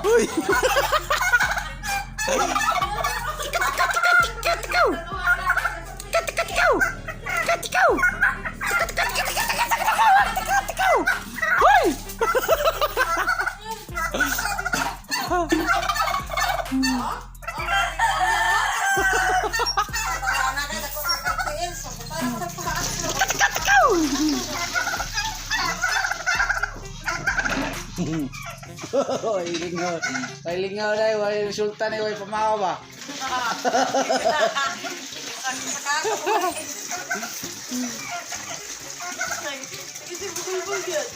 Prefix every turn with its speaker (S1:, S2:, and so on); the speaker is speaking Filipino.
S1: Uy! Hoy, lingaw. May lingaw na yun. May resulta na yun. May pamahaw ba?
S2: Kasi bukol-bukol yan.